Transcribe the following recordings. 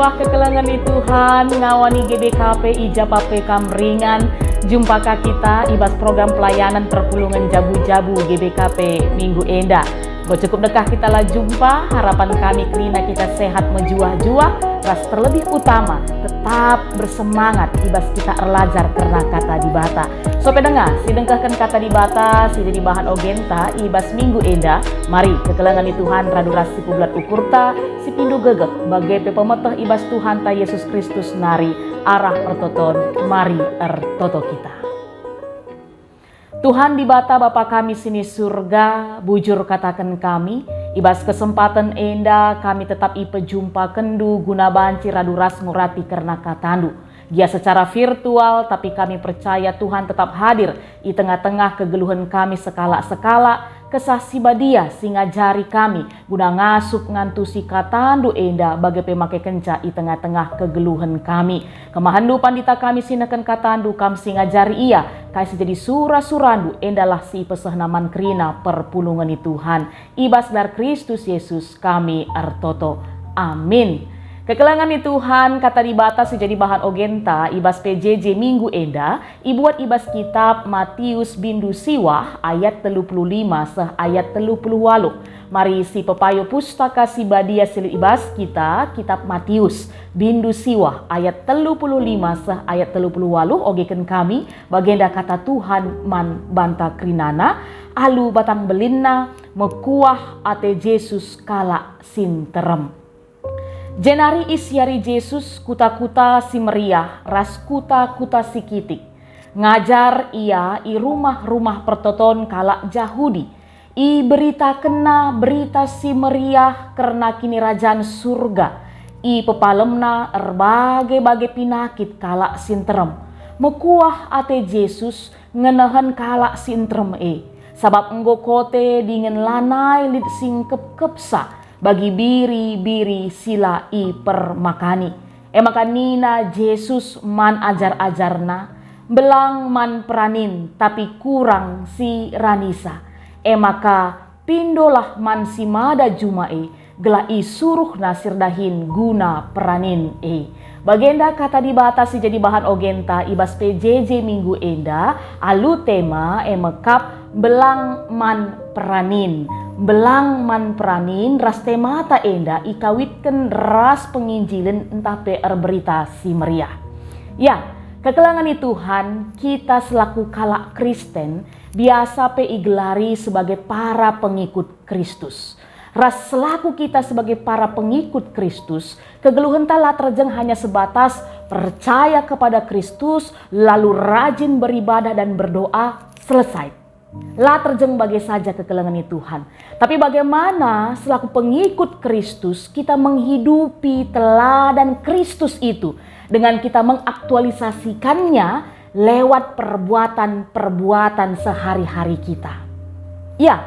siwah kekelangan di Tuhan ngawani GBKP Ijapape Kamringan. Jumpakah kita ibas program pelayanan perpulungan jabu-jabu GBKP Minggu Enda. Cukup dekah kita lah jumpa, harapan kami kerina kita sehat menjuah-juah, ras terlebih utama tetap bersemangat ibas kita erlajar karena kata di bata. So pendengar, si dengkahkan kata di bata, si jadi bahan ogenta ibas Minggu Enda. Mari kekelangan di Tuhan radu ras si publat ukurta, si pindu gegek bagai pemeteh ibas Tuhan ta Yesus Kristus nari arah pertoton, mari ertoto kita. Tuhan di bata Bapa kami sini surga, bujur katakan kami, ibas kesempatan enda kami tetap ipe jumpa kendu guna banci radu ras ngurati karena katandu. Dia secara virtual tapi kami percaya Tuhan tetap hadir di tengah-tengah kegeluhan kami sekala-sekala, kesah sibadia singa jari kami guna ngasup ngantusi katandu enda bagai pemakai kenca di tengah-tengah kegeluhan kami. Kemahandu pandita kami sinakan katandu kam singa jari ia kasih jadi surah-surandu endalah si pesehnaman kerina perpulungan di Tuhan. Ibas dar Kristus Yesus kami ertoto. Amin. Kekelangan di Tuhan kata di batas jadi bahan ogenta ibas PJJ Minggu Enda ibuat ibas kitab Matius bindu siwah ayat 35 seh ayat 38. Mari si pepayo pustaka si badia silit ibas kita kitab Matius bindu siwah ayat 35 seh ayat 38 ogeken kami bagenda kata Tuhan man banta krinana alu batang belinna mekuah ate Yesus kala sinterem. Jenari isyari Yesus kuta-kuta si meriah, ras kuta-kuta si kitik. Ngajar ia i rumah-rumah pertoton kalak Jahudi. I berita kena berita si meriah karena kini rajaan surga. I pepalemna erbagai-bagai pinakit kalak sinterem. Mekuah ate Yesus ngenahan kalak sinterem Sabab enggo kote dingin lanai lid sing kep-kepsa. Bagi biri-biri sila i permakani. Makanina Yesus man ajar-ajarna, belang man peranin tapi kurang si ranisa. Maka pindolah man si mada jumae, gelai suruh nasir dahin guna peranin Bagenda kata dibatasi jadi bahan ogenta ibas PJJ Minggu Enda, alu tema mekap belang man peranin. Belang man peranin ras temata enda ikawitkan ras penginjilan entah PR berita si meriah. Ya, kekelangan di Tuhan kita selaku kalak Kristen biasa pe igelari sebagai para pengikut Kristus. Ras selaku kita sebagai para pengikut Kristus, kegeluhan tala terjeng hanya sebatas percaya kepada Kristus lalu rajin beribadah dan berdoa selesai. Lah terjeng bagai saja kekelangan di Tuhan. Tapi bagaimana selaku pengikut Kristus kita menghidupi teladan Kristus itu dengan kita mengaktualisasikannya lewat perbuatan-perbuatan sehari-hari kita. Ya,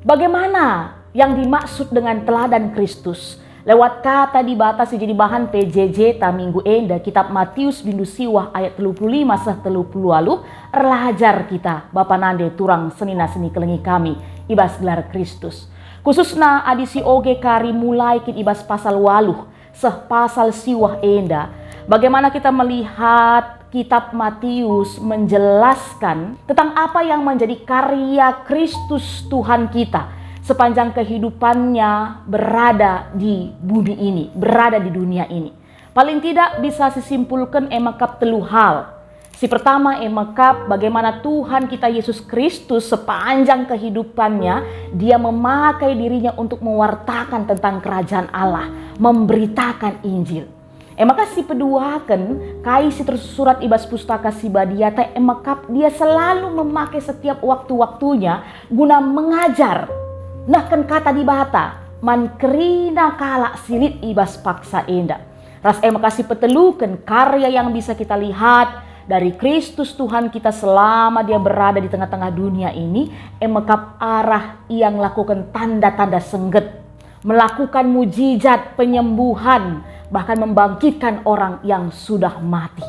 bagaimana yang dimaksud dengan teladan Kristus? Lewat kata dibatasi jadi bahan PJJ ta Minggu Enda kitab Matius bindu siwah ayat 35 seh 30 lalu erlajar kita Bapa nande turang senina-seni kelengi kami ibas gelar Kristus. Khususna adisi oge kari mulai kin ibas pasal waluh seh pasal siwah Enda. Bagaimana kita melihat kitab Matius menjelaskan tentang apa yang menjadi karya Kristus Tuhan kita sepanjang kehidupannya berada di bumi ini, berada di dunia ini. Paling tidak bisa disimpulkan emakap telu hal. Si pertama emakap bagaimana Tuhan kita Yesus Kristus sepanjang kehidupannya dia memakai dirinya untuk mewartakan tentang kerajaan Allah, memberitakan Injil. Maka si peduakan kai si tersurat ibas pustaka si badia teh emakap dia selalu memakai setiap waktu-waktunya guna mengajar. Nah kan kata di bata, man kerina kalak silit ibas paksa enda. Ras kasih petelukan karya yang bisa kita lihat dari Kristus Tuhan kita selama dia berada di tengah-tengah dunia ini. Emakap arah yang lakukan tanda-tanda sengget. Melakukan mujizat penyembuhan, bahkan membangkitkan orang yang sudah mati.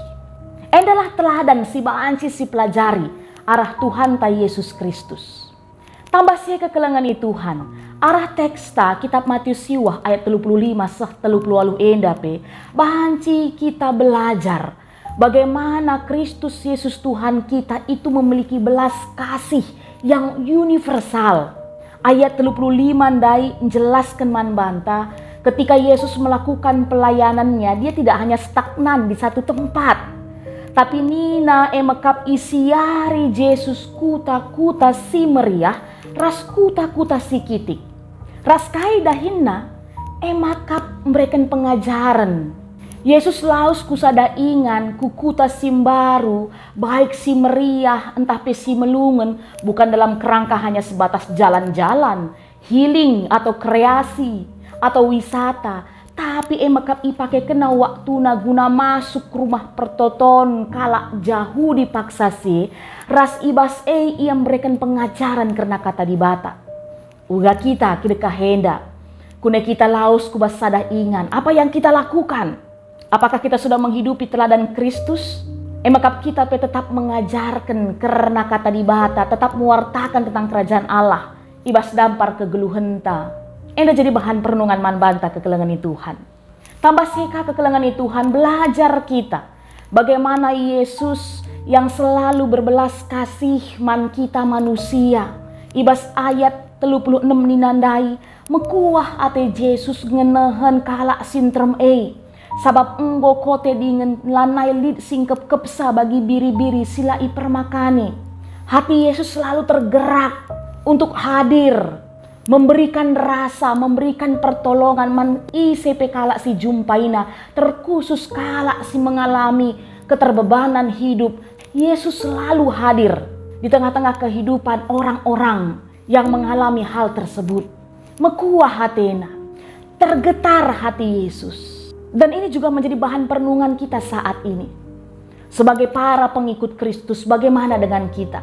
Endalah teladan si baanci si pelajari arah Tuhan ta Yesus Kristus. Tambah saya kekelengan Tuhan. Arah teksta kitab Matius siwah ayat 35 seh 38 endape. Bahanci kita belajar bagaimana Kristus Yesus Tuhan kita itu memiliki belas kasih yang universal. Ayat 35 ndai menjelaskan manbanta ketika Yesus melakukan pelayanannya, dia tidak hanya stagnan di satu tempat. Tapi nina emekap isiari Yesus kuta-kuta si meriah, ras kuta-kuta si kitik. Ras kai dahinna emakap memberikan pengajaran. Yesus laus kusada ingan kukuta simbaru baik si meriah entah pe si melungen bukan dalam kerangka hanya sebatas jalan-jalan, healing atau kreasi atau wisata, tapi emakap ipake kena waktu guna masuk rumah pertoton kalak jauh dipaksa si ras ibas ia memberikan pengajaran karena kata di bata. Uga kita kideka henda kune kita laus kubas sada ingan apa yang kita lakukan. Apakah kita sudah menghidupi teladan Kristus? Emakap kita tetap mengajarkan karena kata di bata, tetap mewartakan tentang kerajaan Allah. Ibas dampar kegeluhenta. Enda jadi bahan perenungan manbanta kekelengan Tuhan. Tambah seka kekelengan Tuhan belajar kita. Bagaimana Yesus yang selalu berbelas kasih man kita manusia. Ibas ayat 36 ninandai. Mekuah ate Yesus ngenehen kalak sintrem Sabab enggo kote dengan lanai lid singkep kepsa bagi biri-biri silai permakane. Hati Yesus selalu tergerak untuk hadir, memberikan rasa, memberikan pertolongan man ICP kalak si jumpaina, terkhusus kalak si mengalami keterbebanan hidup. Yesus selalu hadir di tengah-tengah kehidupan orang-orang yang mengalami hal tersebut. Mekuah hatena, tergetar hati Yesus. Dan ini juga menjadi bahan perenungan kita saat ini. Sebagai para pengikut Kristus, bagaimana dengan kita?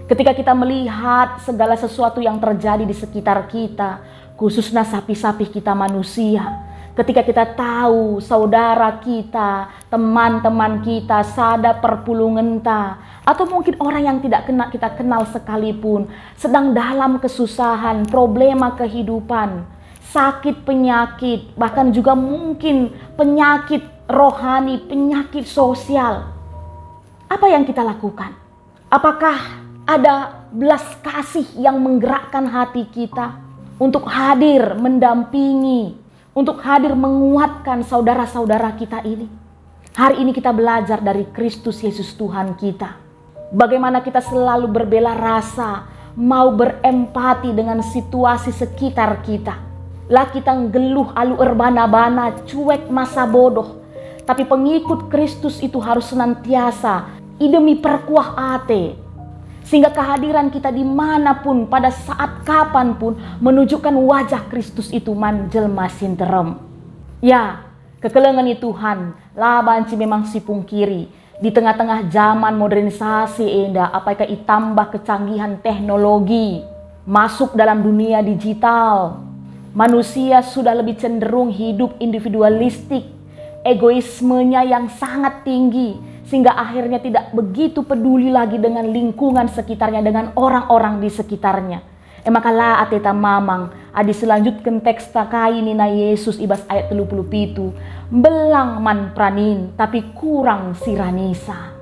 Ketika kita melihat segala sesuatu yang terjadi di sekitar kita, khususnya sapi-sapi kita manusia. Ketika kita tahu saudara kita, teman-teman kita, sada perpulungenta, atau mungkin orang yang tidak kita kenal sekalipun, sedang dalam kesusahan, problema kehidupan, sakit penyakit, bahkan juga mungkin penyakit rohani, penyakit sosial. Apa yang kita lakukan? Apakah ada belas kasih yang menggerakkan hati kita untuk hadir mendampingi, untuk hadir menguatkan saudara-saudara kita ini? Hari ini kita belajar dari Kristus Yesus Tuhan kita. Bagaimana kita selalu berbela rasa, mau berempati dengan situasi sekitar kita. Lah kita ngeluh alu erbana-bana, cuek masa bodoh. Tapi pengikut Kristus itu harus senantiasa idemi perkuah ate. Sehingga kehadiran kita dimanapun, pada saat kapanpun, menunjukkan wajah Kristus itu manjelma sinterem. Ya, kekelengan Tuhan, labanci memang si pungkiri. Di tengah-tengah zaman modernisasi enda, apakah itambah kecanggihan teknologi, masuk dalam dunia digital. Manusia sudah lebih cenderung hidup individualistik, egoismenya yang sangat tinggi, sehingga akhirnya tidak begitu peduli lagi dengan lingkungan sekitarnya, dengan orang-orang di sekitarnya. Maka la ateta mamang, adi selanjutkan teks takai nina Yesus ibas ayat 37, belang man pranin tapi kurang siranisa.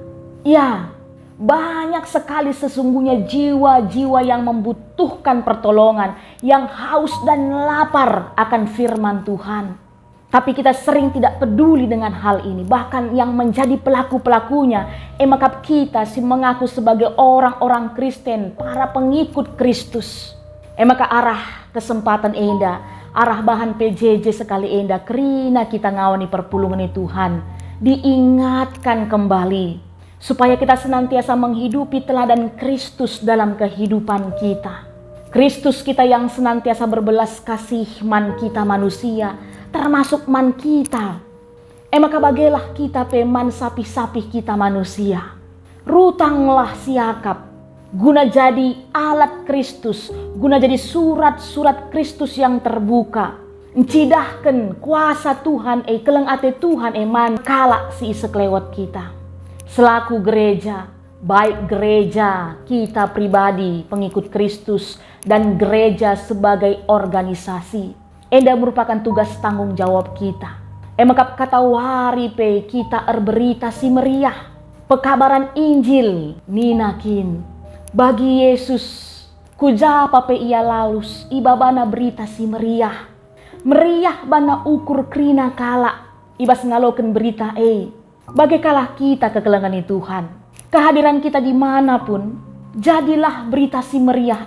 Ya, banyak sekali sesungguhnya jiwa-jiwa yang membutuhkan pertolongan, yang haus dan lapar akan firman Tuhan. Tapi kita sering tidak peduli dengan hal ini. Bahkan yang menjadi pelaku-pelakunya, maka kita si mengaku sebagai orang-orang Kristen, para pengikut Kristus. Maka arah kesempatan enda, arah bahan PJJ sekali enda, kerina kita ngawani perpulungan Tuhan, diingatkan kembali. Supaya kita senantiasa menghidupi teladan Kristus dalam kehidupan kita. Kristus kita yang senantiasa berbelas kasih man kita manusia, termasuk man kita. Maka bagelah kita peman sapi-sapi kita manusia. Rutanglah siakap, guna jadi alat Kristus, guna jadi surat-surat Kristus yang terbuka. Encidahkan kuasa Tuhan, keleng ate Tuhan man kalak si iseklewat kita. Selaku gereja, baik gereja kita pribadi pengikut Kristus dan gereja sebagai organisasi. Enda merupakan tugas tanggung jawab kita. Emakap kata wari pe kita berita si meriah. Pekabaran Injil ninakin. Bagi Yesus kujapa pe ia lalus ibabana berita si meriah. Meriah bana ukur krina kala. Ibas ngaloken berita bagikalah kita kekelengan Tuhan. Kehadiran kita dimanapun, jadilah berita si meriah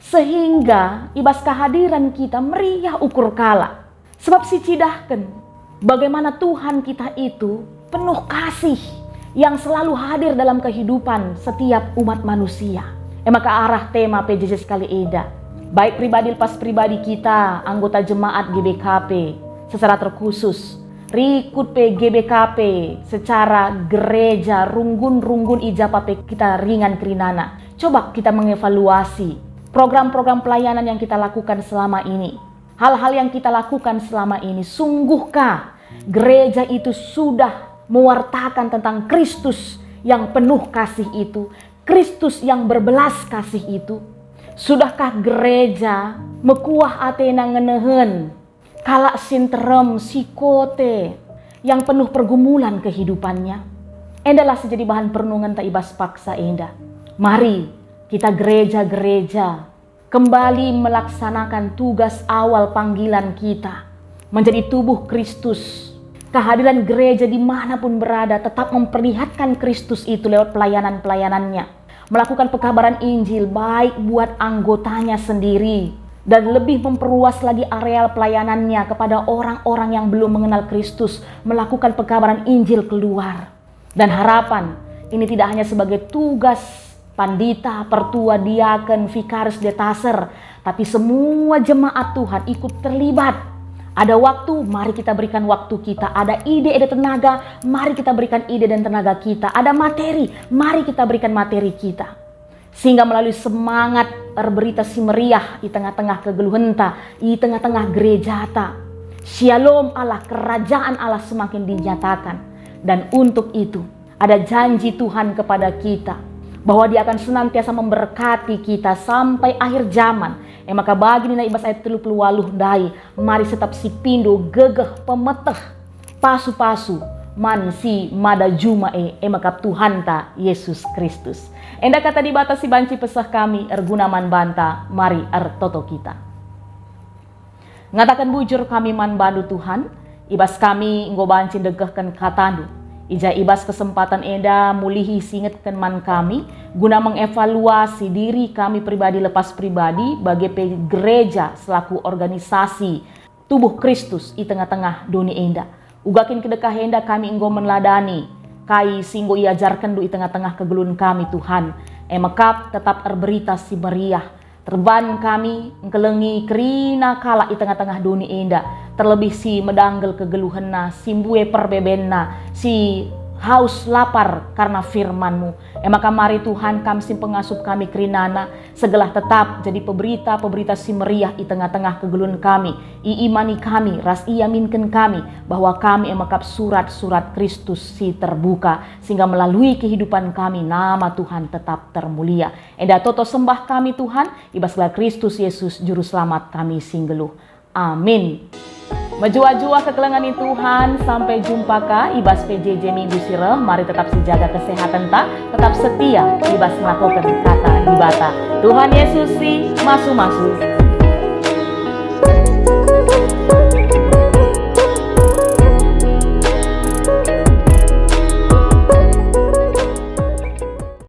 sehingga ibas kehadiran kita meriah ukur kala. Sebab si cidahkan bagaimana Tuhan kita itu penuh kasih yang selalu hadir dalam kehidupan setiap umat manusia. Maka arah tema PJJ sekali Eda, baik pribadi lepas pribadi kita, anggota jemaat GBKP secara terkhusus, rikut GBKP secara gereja runggun ijapape kita ringan kerinana. Coba kita mengevaluasi program-program pelayanan yang kita lakukan selama ini. Hal-hal yang kita lakukan selama ini, sungguhkah gereja itu sudah mewartakan tentang Kristus yang penuh kasih itu, Kristus yang berbelas kasih itu? Sudahkah gereja mekuah atena ngenehen kala sinterem sikote yang penuh pergumulan kehidupannya? Endalah sejadi bahan perenungan tak ibas paksa enda. Mari kita gereja-gereja kembali melaksanakan tugas awal panggilan kita menjadi tubuh Kristus. Kehadiran gereja dimanapun berada tetap memperlihatkan Kristus itu lewat pelayanan-pelayanannya. Melakukan pekabaran Injil baik buat anggotanya sendiri dan lebih memperluas lagi areal pelayanannya kepada orang-orang yang belum mengenal Kristus, melakukan pekabaran Injil keluar. Dan harapan ini tidak hanya sebagai tugas pandita, pertua, diaken, vikaris, detaser, tapi semua jemaat Tuhan ikut terlibat. Ada waktu, mari kita berikan waktu kita. Ada ide, ada tenaga, mari kita berikan ide dan tenaga kita. Ada materi, mari kita berikan materi kita. Sehingga melalui semangat berberita si meriah di tengah-tengah kegeluhenta, di tengah-tengah gerejata, Shalom Allah, kerajaan Allah semakin dinyatakan. Dan untuk itu ada janji Tuhan kepada kita bahwa Dia akan senantiasa memberkati kita sampai akhir zaman. Maka bagi nina ibas ayat 38 dai, mari tetap si pindo gegeh pemeteh pasu-pasu mansi mada juma maka Tuhan ta Yesus Kristus. Enda kata dibatasi banci pesah kami erguna man banta, mari toto kita. Ngatakan bujur kami man bandu Tuhan, ibas kami nggo banci degehkan katandu. Ija ibas kesempatan enda mulihi singetkan man kami guna mengevaluasi diri kami pribadi lepas pribadi bagi gereja selaku organisasi tubuh Kristus di tengah-tengah dunia enda. Ugakin kedekah enda kami enggo menladani kai singgo iajarkan du di tengah-tengah kegelun kami Tuhan. Mekap tetap berita si meriah. Terban kami engkelengi kerina kala di tengah-tengah dunia enda. Terlebih si medanggel kegeluhenna, si mbue perbebenna, si haus lapar karena firman-Mu. Maka mari Tuhan kami sim pengasup kami kerinana, segelah tetap jadi peberita si meriah di tengah-tengah kegelun kami. Iimani kami, ras iaminkan kami bahwa kami emakap surat-surat Kristus si terbuka, sehingga melalui kehidupan kami nama Tuhan tetap termulia. Enda toto sembah kami Tuhan, ibaslah Kristus Yesus juru selamat kami singgeluh. Amin. Majua-jua kekelengan Tuhan, sampai jumpa ka ibas PJJ minggu sireh. Mari tetap sejaga kesehatan ta, tetap setia ibas melakukan kata dibata. Tuhan Yesus si masu-masu.